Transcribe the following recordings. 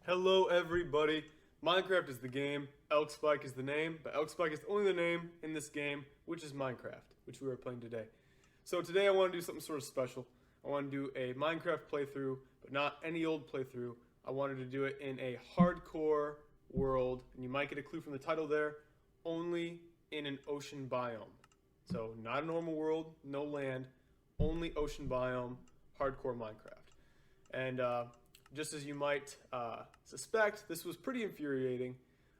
Hello everybody, Minecraft is the game, ELKSPIKE is the name, but ELKSPIKE is only the name in this game, which is Minecraft, which we are playing today. So today I want to do something sort of special. I want to do a Minecraft playthrough, but not any old playthrough. I wanted to do it in a hardcore world, and you might get a clue from the title there, only in an ocean biome. So not a normal world, no land, only ocean biome, hardcore Minecraft. And just as you might suspect, this was pretty infuriating.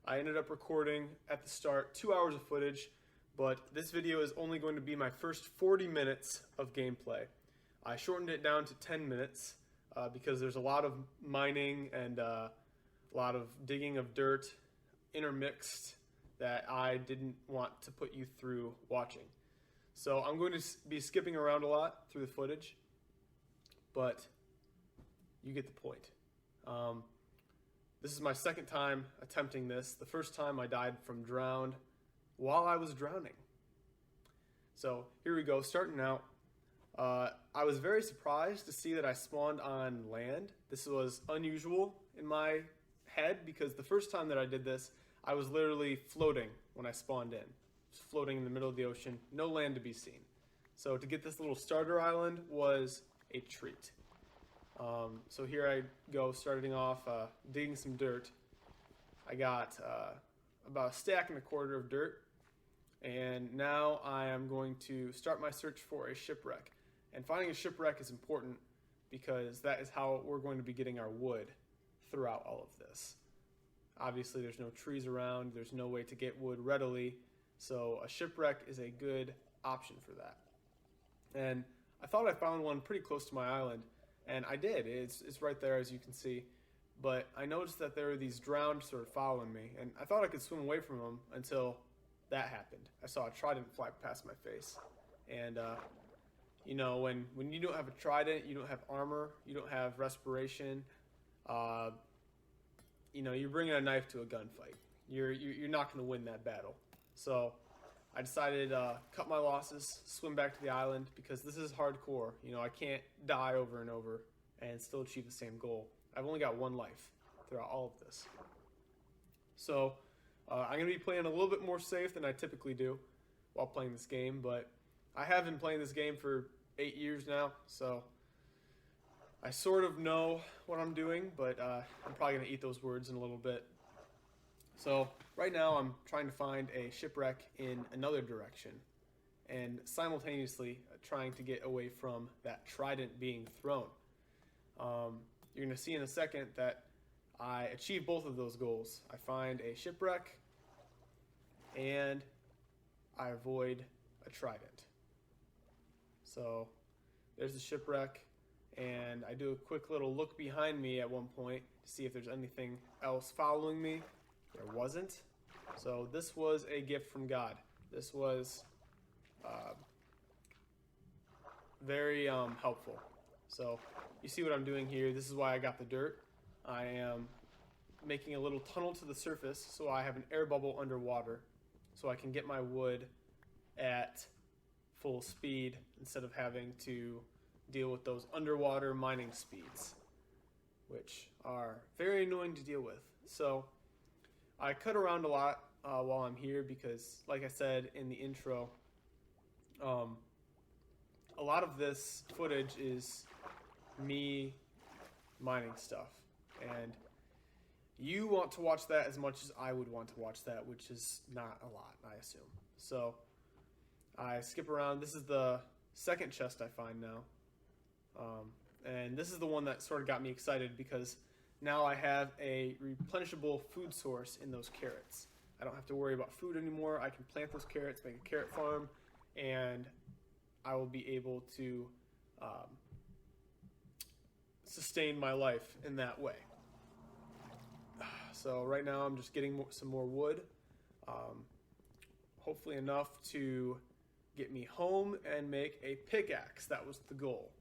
I ended up recording at the start 2 hours of footage, but this video is only going to be my first 40 minutes of gameplay. I shortened it down to 10 minutes because there's a lot of mining and a lot of digging of dirt intermixed that I didn't want to put you through watching. So I'm going to be skipping around a lot through the footage, but you get the point. This is my second time attempting this. The first time I died from drowned while I was drowning. So here we go, starting out. I was very surprised to see that I spawned on land. This was unusual in my head because the first time that I did this, I was literally floating when I spawned in. Just floating in the middle of the ocean, no land to be seen. So to get this little starter island was a treat. So here I go, starting off digging some dirt. I got about 1.25 stacks of dirt, and now I am going to start my search for a shipwreck. And finding a shipwreck is important because that is how we're going to be getting our wood throughout all of this. Obviously there's no trees around, there's no way to get wood readily, so a shipwreck is a good option for that. And I thought I found one pretty close to my island. And I did, it's right there as you can see, but I noticed that there were these drowned sort of following me, and I thought I could swim away from them until that happened. I saw a trident fly past my face, and you know, when you don't have a trident, you don't have armor, you don't have respiration, you know, you're bringing a knife to a gunfight. You're not going to win that battle. So I decided to cut my losses, swim back to the island, because this is hardcore. You know, I can't die over and over and still achieve the same goal. I've only got one life throughout all of this. So I'm going to be playing a little bit more safe than I typically do while playing this game, but I have been playing this game for 8 years now, so I sort of know what I'm doing, but I'm probably going to eat those words in a little bit. So right now I'm trying to find a shipwreck in another direction and simultaneously trying to get away from that trident being thrown. You're going to see in a second that I achieve both of those goals. I find a shipwreck and I avoid a trident. So there's the shipwreck, and I do a quick little look behind me at one point to see if there's anything else following me. There wasn't. So this was a gift from God. This was very helpful. So you see what I'm doing here. This is why I got the dirt. I am making a little tunnel to the surface so I have an air bubble underwater so I can get my wood at full speed instead of having to deal with those underwater mining speeds, which are very annoying to deal with. So I cut around a lot while I'm here because, like I said in the intro, a lot of this footage is me mining stuff. And you want to watch that as much as I would want to watch that, which is not a lot, I assume. So I skip around. This is the second chest I find now. And this is the one that sort of got me excited because now I have a replenishable food source in those carrots. I don't have to worry about food anymore. I can plant those carrots, make a carrot farm, and I will be able to sustain my life in that way. So right now I'm just getting some more wood, hopefully enough to get me home and make a pickaxe. That was the goal.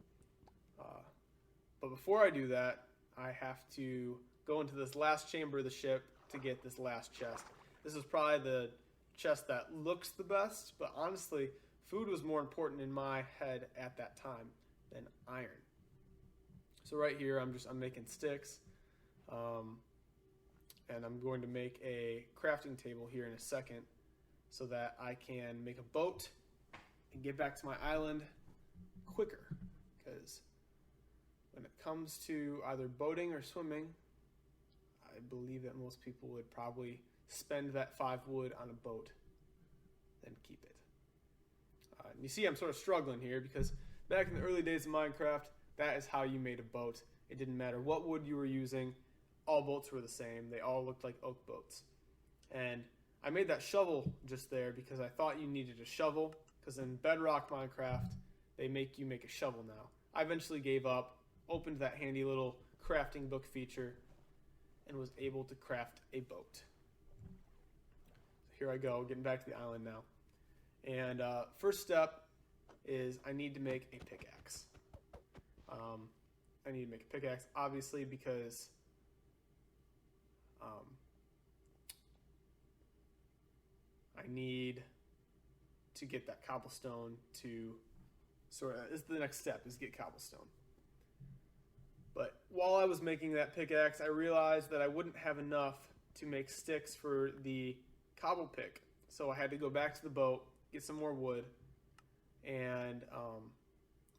But before I do that, I have to go into this last chamber of the ship to get this last chest. This is probably the chest that looks the best, but honestly, food was more important in my head at that time than iron. So right here, I'm making sticks. and I'm going to make a crafting table here in a second so that I can make a boat and get back to my island quicker, because when it comes to either boating or swimming, I believe that most people would probably spend that 5 wood on a boat, then keep it. You see I'm sort of struggling here because back in the early days of Minecraft, that is how you made a boat. It didn't matter what wood you were using, all boats were the same. They all looked like oak boats. And I made that shovel just there because I thought you needed a shovel, because in Bedrock Minecraft, they make you make a shovel now. I eventually gave up, opened that handy little crafting book feature, and was able to craft a boat. So here I go, getting back to the island now. And first step is I need to make a pickaxe. I need to make a pickaxe, obviously, because I need to get that cobblestone to is the next step, is get cobblestone. But while I was making that pickaxe, I realized that I wouldn't have enough to make sticks for the cobble pick. So I had to go back to the boat, get some more wood, and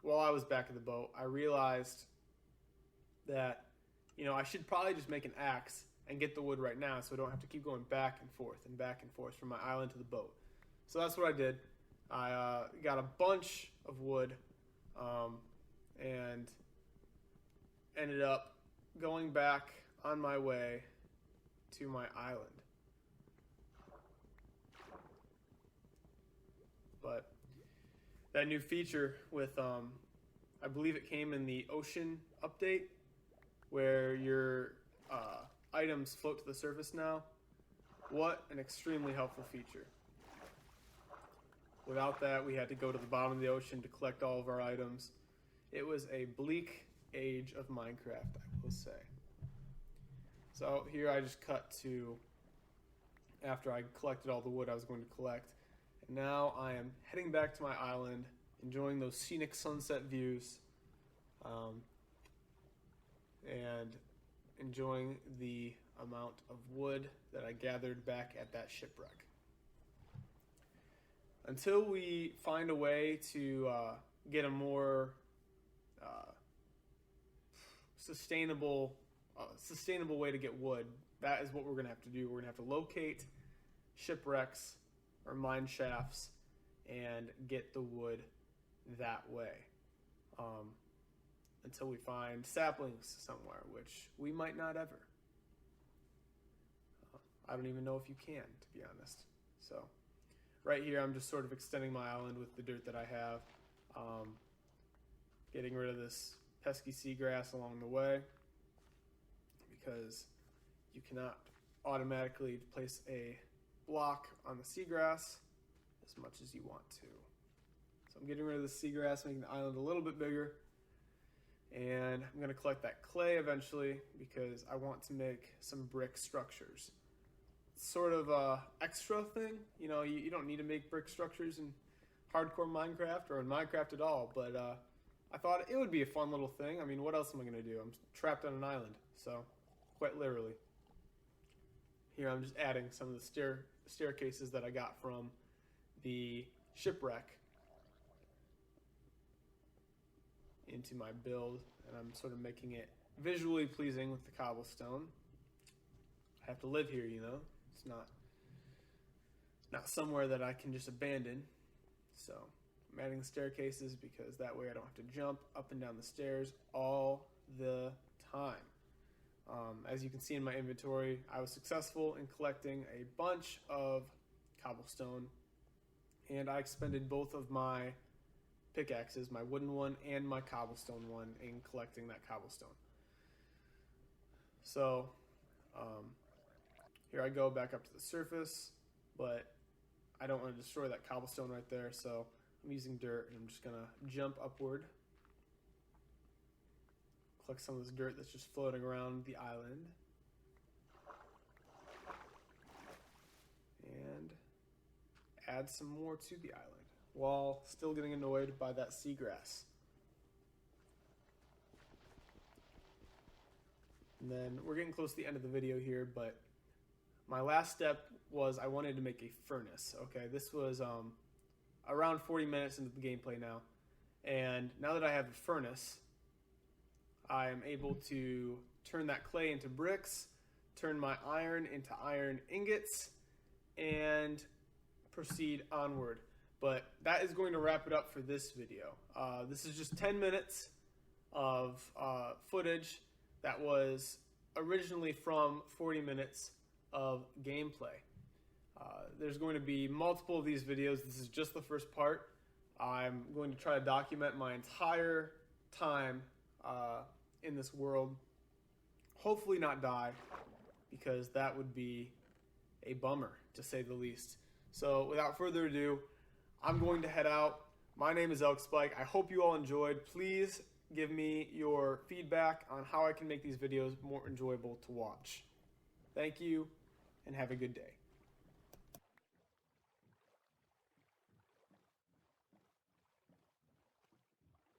while I was back at the boat, I realized that, I should probably just make an axe and get the wood right now so I don't have to keep going back and forth from my island to the boat. So that's what I did. I got a bunch of wood and ended up going back on my way to my island. But that new feature with, I believe it came in the ocean update, where your items float to the surface now. What an extremely helpful feature. Without that, we had to go to the bottom of the ocean to collect all of our items. It was a bleak age of Minecraft, I will say. So here I just cut to after I collected all the wood I was going to collect. And now I am heading back to my island, enjoying those scenic sunset views, and enjoying the amount of wood that I gathered back at that shipwreck. Until we find a way to get a more sustainable way to get wood, that is what we're going to have to do. We're going to have to locate shipwrecks or mine shafts and get the wood that way. Until we find saplings somewhere, which we might not ever. I don't even know if you can, to be honest. So right here, I'm just sort of extending my island with the dirt that I have, getting rid of this pesky seagrass along the way, because you cannot automatically place a block on the seagrass as much as you want to. So I'm getting rid of the seagrass, making the island a little bit bigger, and I'm going to collect that clay eventually because I want to make some brick structures. It's sort of a extra thing, you don't need to make brick structures in hardcore Minecraft or in Minecraft at all, but I thought it would be a fun little thing. I mean, what else am I going to do? I'm trapped on an island, so quite literally. Here I'm just adding some of the staircases that I got from the shipwreck into my build, and I'm sort of making it visually pleasing with the cobblestone. I have to live here, It's not somewhere that I can just abandon. So I'm adding the staircases because that way I don't have to jump up and down the stairs all the time. As you can see in my inventory, I was successful in collecting a bunch of cobblestone, and I expended both of my pickaxes, my wooden one and my cobblestone one, in collecting that cobblestone. So here I go back up to the surface, but I don't want to destroy that cobblestone right there, so I'm using dirt, and I'm just going to jump upward, collect some of this dirt that's just floating around the island, and add some more to the island while still getting annoyed by that seagrass. And then we're getting close to the end of the video here, but my last step was I wanted to make a furnace. Okay, this was around 40 minutes into the gameplay now. And now that I have the furnace, I am able to turn that clay into bricks, turn my iron into iron ingots, and proceed onward. But that is going to wrap it up for this video. This is just 10 minutes of footage that was originally from 40 minutes of gameplay. There's going to be multiple of these videos. This is just the first part. I'm going to try to document my entire time in this world. Hopefully not die, because that would be a bummer, to say the least. So without further ado, I'm going to head out. My name is ELKSPIKE. I hope you all enjoyed. Please give me your feedback on how I can make these videos more enjoyable to watch. Thank you, and have a good day.